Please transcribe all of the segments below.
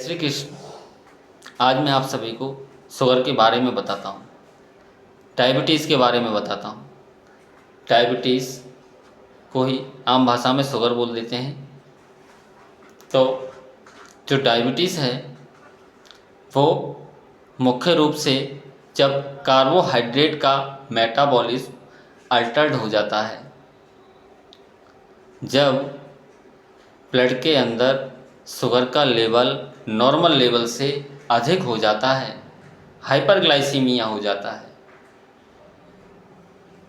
श्री कृष्ण। आज मैं आप सभी को शुगर के बारे में बताता हूँ, डायबिटीज़ के बारे में बताता हूँ। डायबिटीज़ को ही आम भाषा में शुगर बोल देते हैं। तो जो डायबिटीज़ है वो मुख्य रूप से जब कार्बोहाइड्रेट का मेटाबॉलिज्म अल्टर्ड हो जाता है, जब ब्लड के अंदर शुगर का लेवल नॉर्मल लेवल से अधिक हो जाता है, हाइपरग्लाइसीमिया हो जाता है।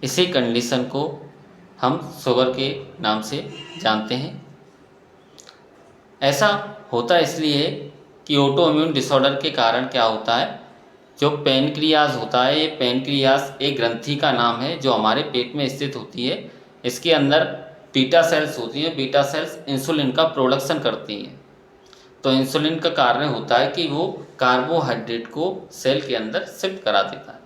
इसी कंडीशन को हम शुगर के नाम से जानते हैं। ऐसा होता इसलिए कि ऑटो इम्यून डिसऑर्डर के कारण क्या होता है, जो पैनक्रियाज होता है, ये पैनक्रियाज एक ग्रंथि का नाम है जो हमारे पेट में स्थित होती है। इसके अंदर बीटा सेल्स होती हैं। बीटा सेल्स इंसुलिन का प्रोडक्शन करती हैं। तो इंसुलिन का कार्य होता है कि वो कार्बोहाइड्रेट को सेल के अंदर शिफ्ट करा देता है।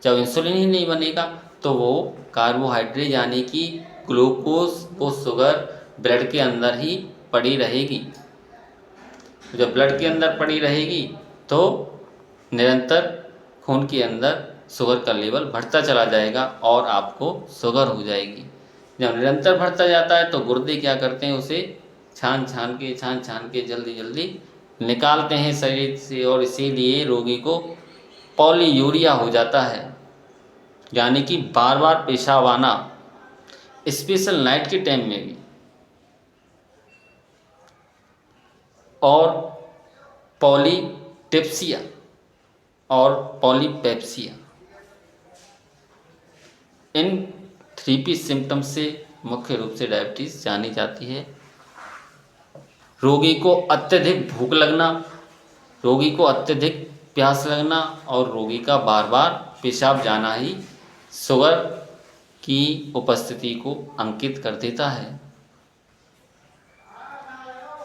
जब इंसुलिन ही नहीं बनेगा तो वो कार्बोहाइड्रेट यानी कि ग्लूकोज, वो शुगर ब्लड के अंदर ही पड़ी रहेगी। जब ब्लड के अंदर पड़ी रहेगी तो निरंतर खून के अंदर शुगर का लेवल बढ़ता चला जाएगा और आपको शुगर हो जाएगी। जब निरंतर बढ़ता जाता है तो गुर्दे क्या करते हैं, उसे छान छान के जल्दी जल्दी निकालते हैं शरीर से, और इसीलिए रोगी को पॉलीयूरिया हो जाता है, यानी कि बार बार पेशाब आना, स्पेशल नाइट के टाइम में भी। और पॉलीटिप्सिया और पॉलीपेप्सिया, इन 3P सिम्टम्स से मुख्य रूप से डायबिटीज़ जानी जाती है। रोगी को अत्यधिक भूख लगना, रोगी को अत्यधिक प्यास लगना और रोगी का बार बार पेशाब जाना ही शुगर की उपस्थिति को अंकित कर देता है।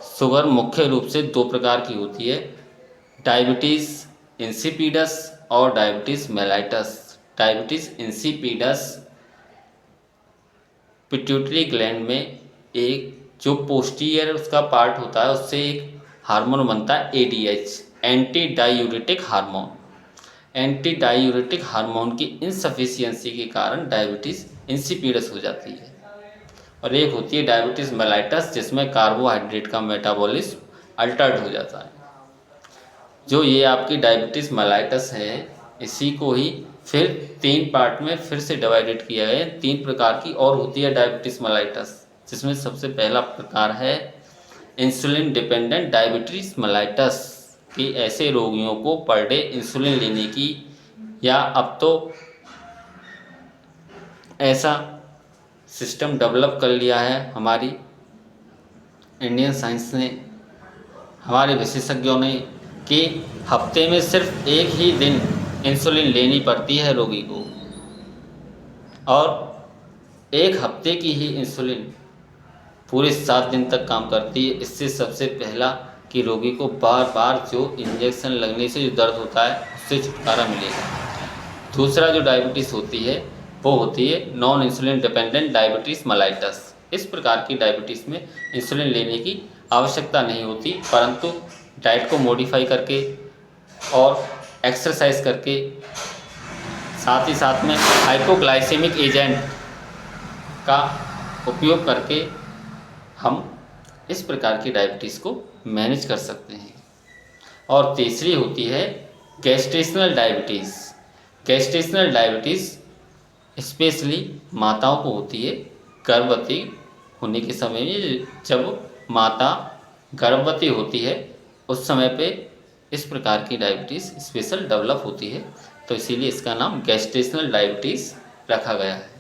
शुगर मुख्य रूप से दो प्रकार की होती है, डायबिटीज़ इंसिपिडस और diabetes mellitus. Diabetes insipidus pituitary gland में एक जो पोस्टीरियर उसका पार्ट होता है, उससे एक हार्मोन बनता है ADH, anti diuretic hormone. Anti diuretic hormone की इनसफिशियंसी के कारण डायबिटीज़ इंसिपिडस हो जाती है। और एक होती है डायबिटीज़ मेलाइटस, जिसमें कार्बोहाइड्रेट का मेटाबॉलिज्म अल्टर्ड हो जाता है। जो ये आपकी डायबिटीज़ मेलाइटस है, इसी को ही फिर 3 पार्ट में फिर से डिवाइडेड किया गया है। 3 प्रकार की और होती है डायबिटीज़ मेलाइटस, जिसमें सबसे पहला प्रकार है इंसुलिन डिपेंडेंट डायबिटीज़ मेलाइटस, कि ऐसे रोगियों को पर डे इंसुलिन लेने की, या अब तो ऐसा सिस्टम डेवलप कर लिया है हमारी इंडियन साइंस ने, हमारे विशेषज्ञों ने, कि हफ्ते में सिर्फ एक ही दिन इंसुलिन लेनी पड़ती है रोगी को, और एक हफ्ते की ही इंसुलिन पूरे 7 दिन तक काम करती है। इससे सबसे पहला कि रोगी को बार बार जो इंजेक्शन लगने से जो दर्द होता है उससे छुटकारा मिलेगा। दूसरा जो डायबिटीज़ होती है वो होती है non insulin dependent diabetes mellitus. इस प्रकार की डायबिटीज़ में इंसुलिन लेने की आवश्यकता नहीं होती, परंतु डाइट को मॉडिफाई करके और एक्सरसाइज करके, साथ ही साथ में हाइपोग्लाइसेमिक एजेंट का उपयोग करके हम इस प्रकार की डायबिटीज़ को मैनेज कर सकते हैं। और तीसरी होती है gestational diabetes. Gestational diabetes specially माताओं को होती है गर्भवती होने के समय में। जब माता गर्भवती होती है उस समय पे इस प्रकार की डायबिटीज़ स्पेशल डेवलप होती है, तो इसीलिए इसका नाम गैस्ट्रेशनल डायबिटीज़ रखा गया है।